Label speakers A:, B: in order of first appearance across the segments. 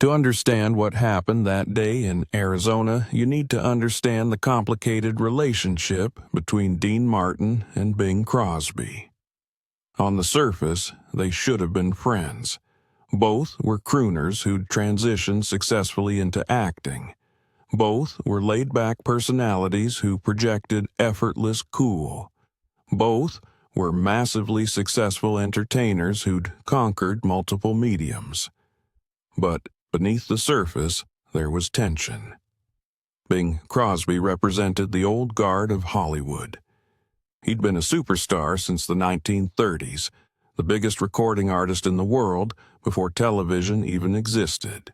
A: To understand what happened that day in Arizona, you need to understand the complicated relationship between Dean Martin and Bing Crosby. On the surface, they should have been friends. Both were crooners who'd transitioned successfully into acting. Both were laid-back personalities who projected effortless cool. Both were massively successful entertainers who'd conquered multiple mediums. But beneath the surface, there was tension. Bing Crosby represented the old guard of Hollywood. He'd been a superstar since the 1930s, the biggest recording artist in the world before television even existed.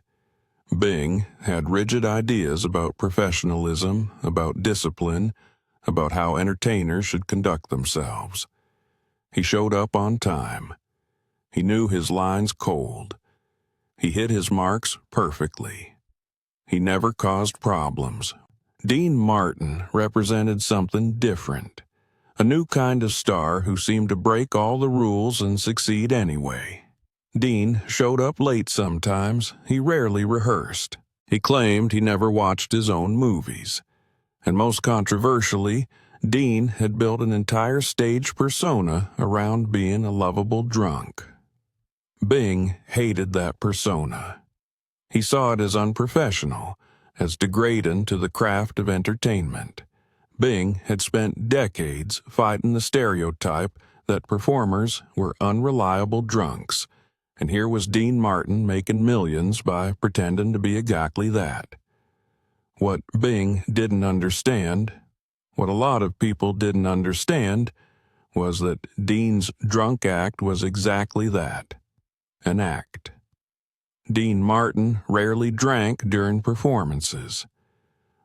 A: Bing had rigid ideas about professionalism, about discipline, about how entertainers should conduct themselves. He showed up on time. He knew his lines cold. He hit his marks perfectly. He never caused problems. Dean Martin represented something different. A new kind of star who seemed to break all the rules and succeed anyway. Dean showed up late sometimes. He rarely rehearsed. He claimed he never watched his own movies. And most controversially, Dean had built an entire stage persona around being a lovable drunk. Bing hated that persona. He saw it as unprofessional, as degrading to the craft of entertainment. Bing had spent decades fighting the stereotype that performers were unreliable drunks, and here was Dean Martin making millions by pretending to be exactly that. What Bing didn't understand, what a lot of people didn't understand, was that Dean's drunk act was exactly that, an act. Dean Martin rarely drank during performances.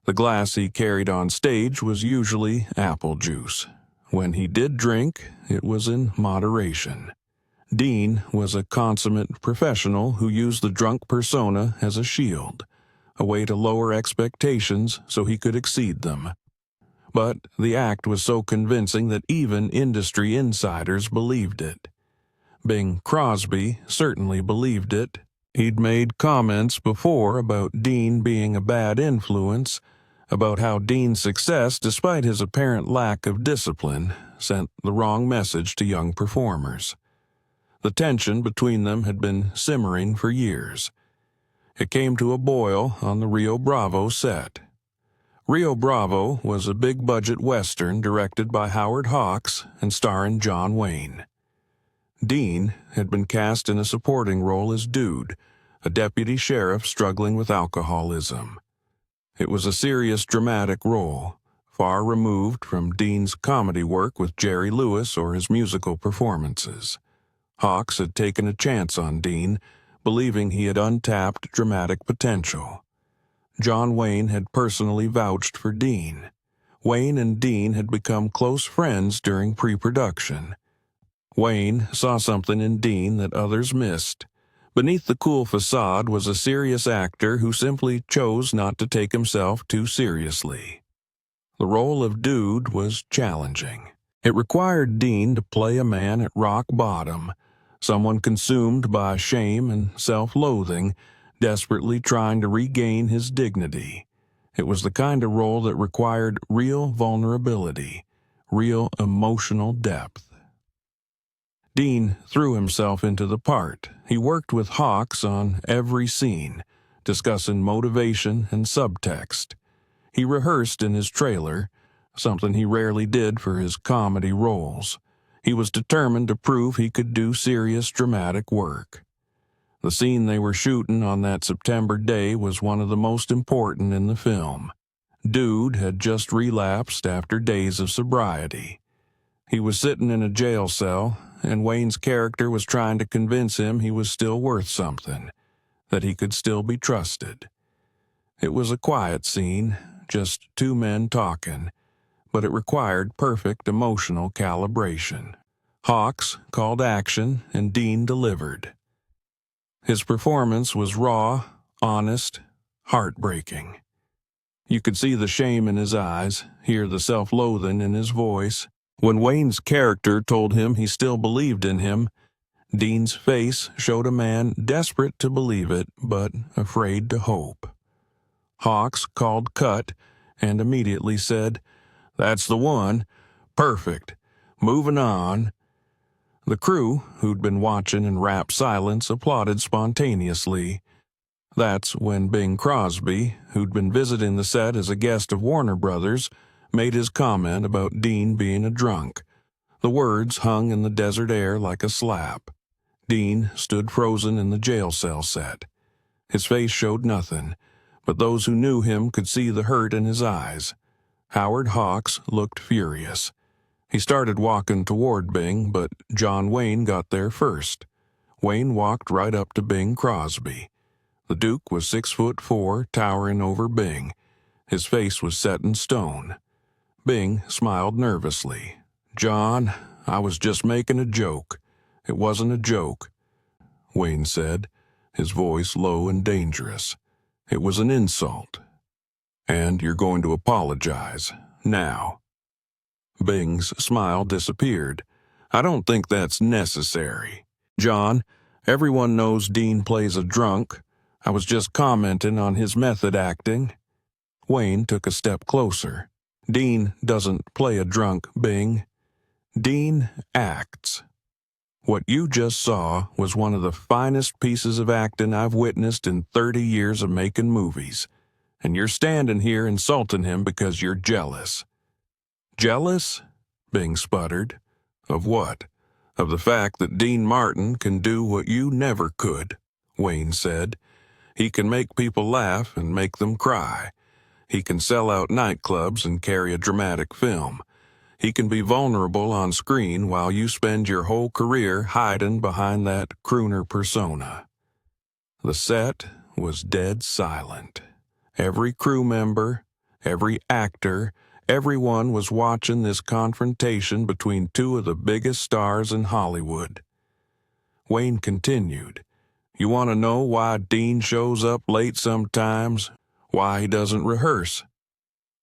A: The glass he carried on stage was usually apple juice. When he did drink, it was in moderation. Dean was a consummate professional who used the drunk persona as a shield, a way to lower expectations so he could exceed them. But the act was so convincing that even industry insiders believed it. Bing Crosby certainly believed it. He'd made comments before about Dean being a bad influence, about how Dean's success, despite his apparent lack of discipline, sent the wrong message to young performers. The tension between them had been simmering for years. It came to a boil on the Rio Bravo set. Rio Bravo was a big-budget Western directed by Howard Hawks and starring John Wayne. Dean had been cast in a supporting role as Dude, a deputy sheriff struggling with alcoholism. It was a serious, dramatic role, far removed from Dean's comedy work with Jerry Lewis or his musical performances. Hawks had taken a chance on Dean, believing he had untapped dramatic potential. John Wayne had personally vouched for Dean. Wayne and Dean had become close friends during pre-production. Wayne saw something in Dean that others missed. Beneath the cool facade was a serious actor who simply chose not to take himself too seriously. The role of Dude was challenging. It required Dean to play a man at rock bottom, someone consumed by shame and self-loathing, desperately trying to regain his dignity. It was the kind of role that required real vulnerability, real emotional depth. Dean threw himself into the part. He worked with Hawks on every scene, discussing motivation and subtext. He rehearsed in his trailer, something he rarely did for his comedy roles. He was determined to prove he could do serious dramatic work. The scene they were shooting on that September day was one of the most important in the film. Dude had just relapsed after days of sobriety. He was sitting in a jail cell, and Wayne's character was trying to convince him he was still worth something, that he could still be trusted. It was a quiet scene, just two men talking, but it required perfect emotional calibration. Hawks called action, and Dean delivered. His performance was raw, honest, heartbreaking. You could see the shame in his eyes, hear the self-loathing in his voice. When Wayne's character told him he still believed in him, Dean's face showed a man desperate to believe it, but afraid to hope. Hawks called cut and immediately said, "That's the one. Perfect. Moving on." The crew, who'd been watching in rapt silence, applauded spontaneously. That's when Bing Crosby, who'd been visiting the set as a guest of Warner Brothers, made his comment about Dean being a drunk. The words hung in the desert air like a slap. Dean stood frozen in the jail cell set. His face showed nothing, but those who knew him could see the hurt in his eyes. Howard Hawks looked furious. He started walking toward Bing, but John Wayne got there first. Wayne walked right up to Bing Crosby. The Duke was 6'4", towering over Bing. His face was set in stone. Bing smiled nervously. "John, I was just making a joke." "It wasn't a joke," Wayne said, his voice low and dangerous. "It was an insult. And you're going to apologize. Now." Bing's smile disappeared. "I don't think that's necessary. John, everyone knows Dean plays a drunk. I was just commenting on his method acting." Wayne took a step closer. "Dean doesn't play a drunk, Bing. Dean acts. What you just saw was one of the finest pieces of acting I've witnessed in 30 years of making movies. And you're standing here insulting him because you're jealous." "Jealous?" Bing sputtered. "Of what?" "Of the fact that Dean Martin can do what you never could," Wayne said. "He can make people laugh and make them cry. He can sell out nightclubs and carry a dramatic film. He can be vulnerable on screen while you spend your whole career hiding behind that crooner persona." The set was dead silent. Every crew member, every actor, everyone was watching this confrontation between two of the biggest stars in Hollywood. Wayne continued, "You want to know why Dean shows up late sometimes? Why he doesn't rehearse?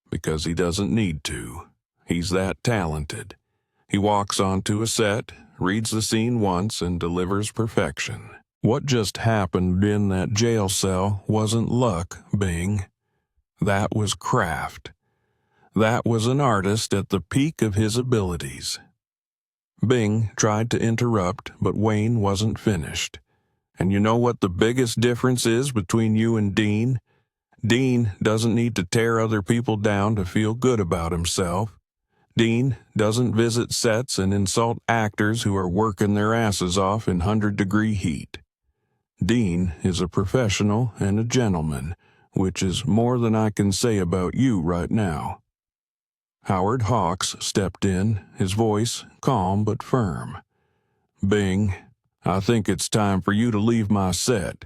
A: Because he doesn't need to. He's that talented. He walks onto a set, reads the scene once, and delivers perfection. What just happened in that jail cell wasn't luck, Bing. That was craft. That was an artist at the peak of his abilities." Bing tried to interrupt, but Wayne wasn't finished. "And you know what the biggest difference is between you and Dean? Dean doesn't need to tear other people down to feel good about himself. Dean doesn't visit sets and insult actors who are working their asses off in 100-degree heat. Dean is a professional and a gentleman, which is more than I can say about you right now." Howard Hawks stepped in, his voice calm but firm. "Bing, I think it's time for you to leave my set."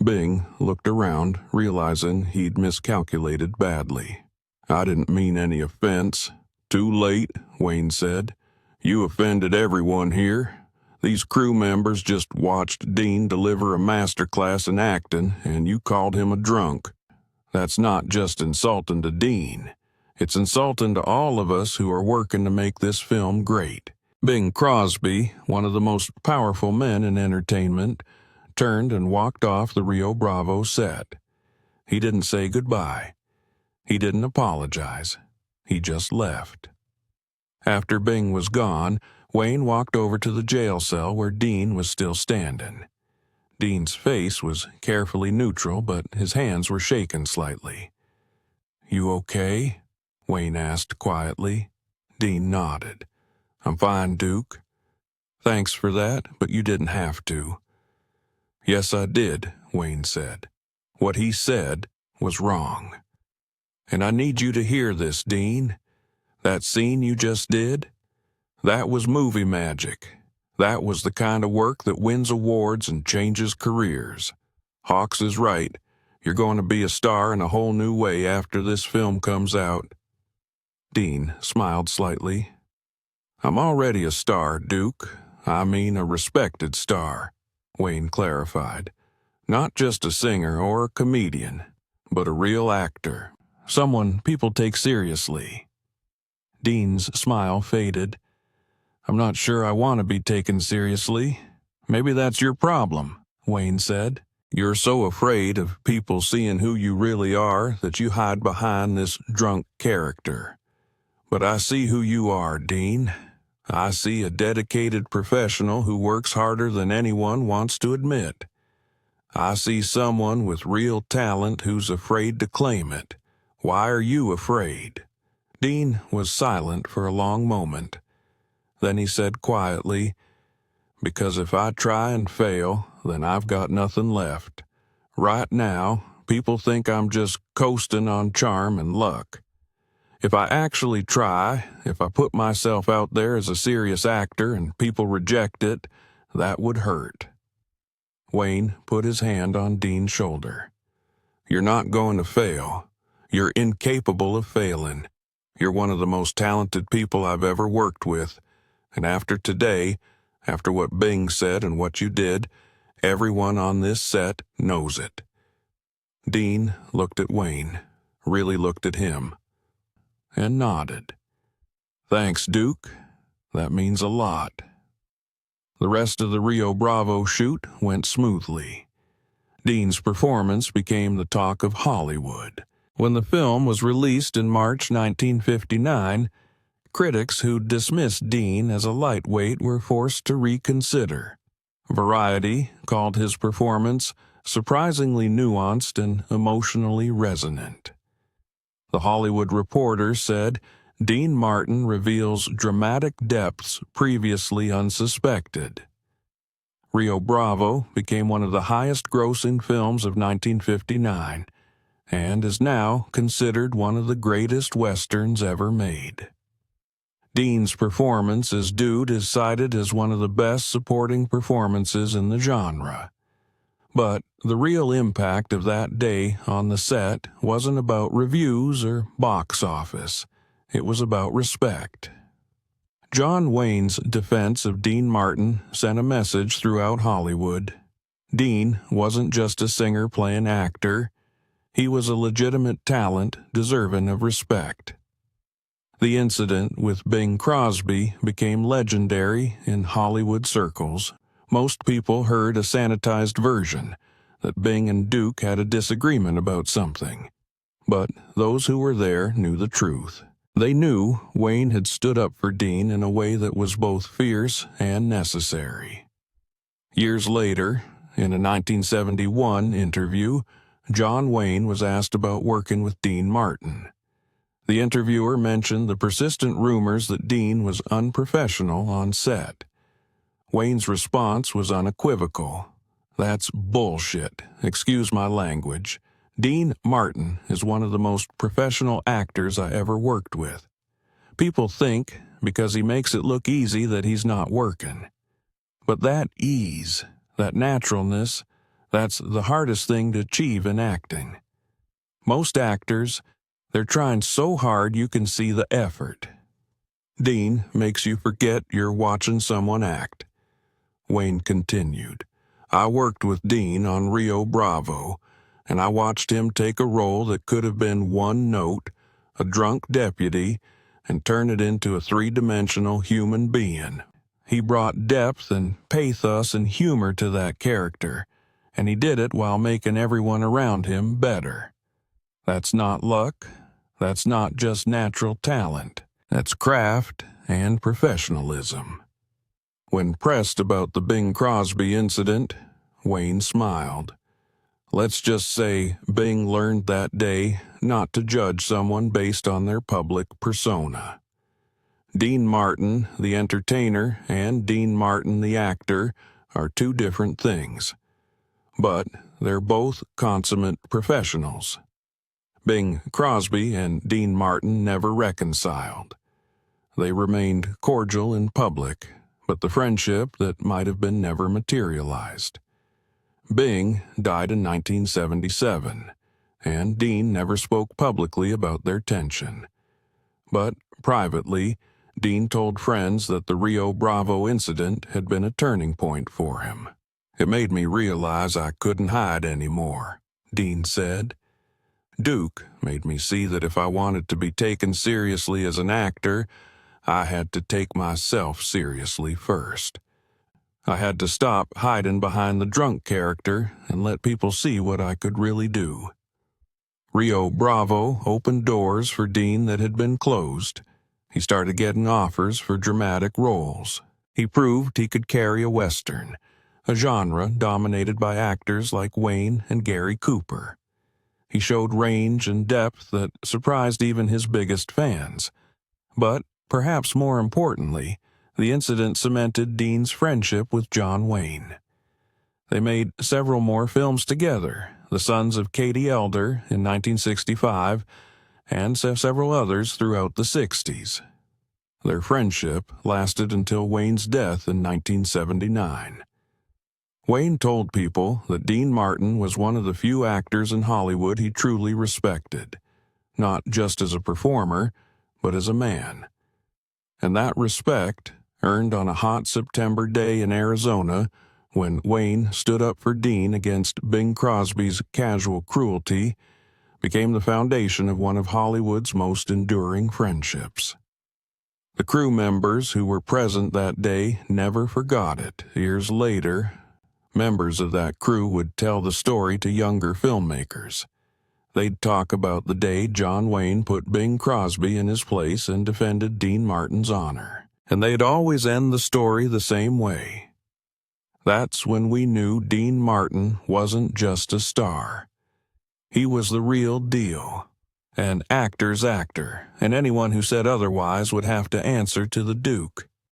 A: Bing looked around, realizing he'd miscalculated badly. "I didn't mean any offense." "Too late," Wayne said. "You offended everyone here. These crew members just watched Dean deliver a masterclass in acting, and you called him a drunk. That's not just insulting to Dean. It's insulting to all of us who are working to make this film great." Bing Crosby, one of the most powerful men in entertainment, turned and walked off the Rio Bravo set. He didn't say goodbye. He didn't apologize. He just left. After Bing was gone, Wayne walked over to the jail cell where Dean was still standing. Dean's face was carefully neutral, but his hands were shaking slightly. "You okay?" Wayne asked quietly. Dean nodded. "I'm fine, Duke." "Thanks for that, but you didn't have to." "Yes, I did," Wayne said. "What he said was wrong. And I need you to hear this, Dean. That scene you just did? That was movie magic. That was the kind of work that wins awards and changes careers. Hawks is right. You're going to be a star in a whole new way after this film comes out." Dean smiled slightly. "I'm already a star, Duke. I mean a respected star," Wayne clarified. "Not just a singer or a comedian, but a real actor. Someone people take seriously." Dean's smile faded. "I'm not sure I want to be taken seriously." Maybe that's your problem, Wayne said. You're so afraid of people seeing who you really are that you hide behind this drunk character. But I see who you are, Dean. I see a dedicated professional who works harder than anyone wants to admit. I see someone with real talent who's afraid to claim it. Why are you afraid? Dean was silent for a long moment. Then he said quietly, "Because if I try and fail, then I've got nothing left. Right now, people think I'm just coasting on charm and luck. If I actually try, if I put myself out there as a serious actor and people reject it, that would hurt." Wayne put his hand on Dean's shoulder. "You're not going to fail. You're incapable of failing. You're one of the most talented people I've ever worked with, and after today, after what Bing said and what you did, everyone on this set knows it." Dean looked at Wayne, really looked at him, and nodded. "Thanks, Duke. That means a lot." The rest of the Rio Bravo shoot went smoothly. Dean's performance became the talk of Hollywood. When the film was released in March 1959, critics who dismissed Dean as a lightweight were forced to reconsider. Variety called his performance surprisingly nuanced and emotionally resonant. The Hollywood Reporter said, "Dean Martin reveals dramatic depths previously unsuspected." Rio Bravo became one of the highest-grossing films of 1959 and is now considered one of the greatest westerns ever made. Dean's performance as Dude is cited as one of the best supporting performances in the genre. But the real impact of that day on the set wasn't about reviews or box office. It was about respect. John Wayne's defense of Dean Martin sent a message throughout Hollywood. Dean wasn't just a singer playing actor. He was a legitimate talent deserving of respect. The incident with Bing Crosby became legendary in Hollywood circles. Most people heard a sanitized version, that Bing and Duke had a disagreement about something. But those who were there knew the truth. They knew Wayne had stood up for Dean in a way that was both fierce and necessary. Years later, in a 1971 interview, John Wayne was asked about working with Dean Martin. The interviewer mentioned the persistent rumors that Dean was unprofessional on set. Wayne's response was unequivocal. "That's bullshit. Excuse my language. Dean Martin is one of the most professional actors I ever worked with. People think, because he makes it look easy, that he's not working. But that ease, that naturalness, that's the hardest thing to achieve in acting. Most actors, they're trying so hard you can see the effort. Dean makes you forget you're watching someone act." Wayne continued, "I worked with Dean on Rio Bravo, and I watched him take a role that could have been one note, a drunk deputy, and turn it into a three-dimensional human being. He brought depth and pathos and humor to that character, and he did it while making everyone around him better. That's not luck. That's not just natural talent. That's craft and professionalism." When pressed about the Bing Crosby incident, Wayne smiled. "Let's just say Bing learned that day not to judge someone based on their public persona. Dean Martin, the entertainer, and Dean Martin, the actor, are two different things. But they're both consummate professionals. Bing Crosby and Dean Martin never reconciled. They remained cordial in public, but the friendship that might have been never materialized. Bing died in 1977, and Dean never spoke publicly about their tension. But privately, Dean told friends that the Rio Bravo incident had been a turning point for him. "It made me realize I couldn't hide anymore," Dean said. "Duke made me see that if I wanted to be taken seriously as an actor, I had to take myself seriously first. I had to stop hiding behind the drunk character and let people see what I could really do. Rio Bravo opened doors for Dean that had been closed. He started getting offers for dramatic roles. He proved he could carry a Western, a genre dominated by actors like Wayne and Gary Cooper. He showed range and depth that surprised even his biggest fans. But, perhaps more importantly, the incident cemented Dean's friendship with John Wayne. They made several more films together, The Sons of Katie Elder in 1965, and several others throughout the 60s. Their friendship lasted until Wayne's death in 1979. Wayne told people that Dean Martin was one of the few actors in Hollywood he truly respected, not just as a performer, but as a man. And that respect, earned on a hot September day in Arizona, when Wayne stood up for Dean against Bing Crosby's casual cruelty, became the foundation of one of Hollywood's most enduring friendships. The crew members who were present that day never forgot it. Years later, members of that crew would tell the story to younger filmmakers. They'd talk about the day John Wayne put Bing Crosby in his place and defended Dean Martin's honor. And they'd always end the story the same way. That's when we knew Dean Martin wasn't just a star. He was the real deal. An actor's actor, and anyone who said otherwise would have to answer to the Duke.